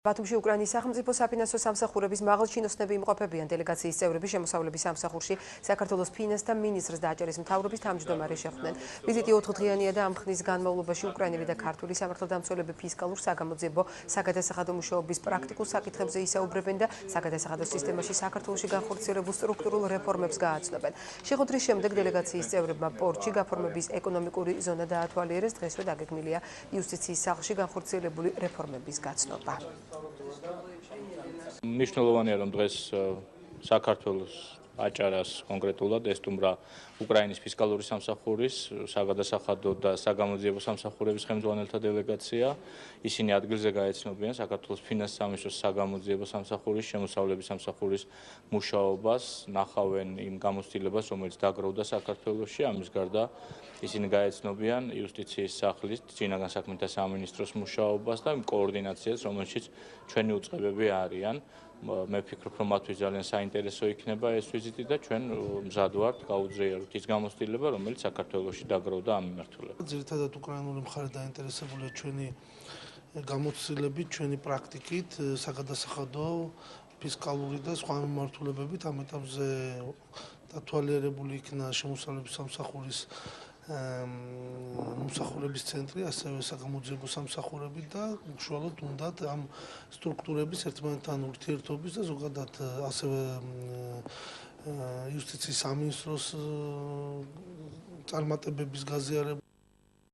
ბათუმში უკრაინის სახელმწიფო საფინანსო სამსახურების მაღალჩინოსნები იმყოფებიან. დელეგაციის წევრები შემოსავლების სამსახურში საქართველოს ფინანსთა მინისტრს და აჭარის მთავრობის თავმჯდომარე შეხვდნენ. ვიზიტი 4 დღიანია და ამ ხნის განმავლობაში უკრაინელი და ქართული სამართალდამცველები ფისკალურ საგამოძიებო საგადასახადო მუშაობის პრაქტიკულ საკითხებზე ისაუბრებენ და საგადასახადო სისტემაში საქართველოში განხორციელებულ სტრუქტურულ რეფორმებს გააცნობენ. შეხვედრის შემდეგ დელეგაციის წევრებმა პორტში გაფორმების ეკონომიკური ზონა დაათვალიერეს. დღესვე დაგეგმილია იუსტიციის სახლში განხორციელებული რეფორმების გაცნობა. მნიშვნელოვანია, რომ დღეს საქართველოს აჭარას კონკრეტულად ესტუმრა უკრაინის ფისკალური სამსახურის, საგადასახადო და საგამოძიებო სამსახურების ხელმძღვანელთა დელეგაცია. ისინი ადგილზე გაეცნობიან საქართველოს ფინანსთა სამინისტროს საგამოძიებო სამსახურის, შემოსავლების სამსახურის მუშაობას, ნახავენ იმ გამოცდილებას, რომელიც დაგროვდა საქართველოში. ამის გარდა ისინი გაეცნობიან იუსტიციის სახლის, წინაგან საქმეთა სამინისტროს მუშაობას და იმ კოორდინაციას, რომელშიც ჩვენი უწყებები არიან. მე ვფიქრობ, რომ მათთვის ძალიან საინტერესო იქნება ეს ვიზიტი და ჩვენ მზად ვართ გავუძლიეროთ ის გამოცდილება, რომელიც საქართველოში დაგროვდა ამ მიმართულებით. ძირითადად უკრაინული მხარე დაინტერესებულია ჩვენი გამოცდილებით, ჩვენი პრაქტიკით, საგადასახადო, ფისკალური და სხვა მიმართულებებით. ამ ეტაპზე დათვალიერებული იქნა შემოსავლების სამსახურის მომსახურების ცენტრი, ასევე საგამოძიებო სამსახურები და უშუალოდ უნდათ ამ სტრუქტურების ერთმანეთთან ურთიერთობის და ზოგადად ასევე იუსტიციის სამინისტროს წარმატებების გაზიარება.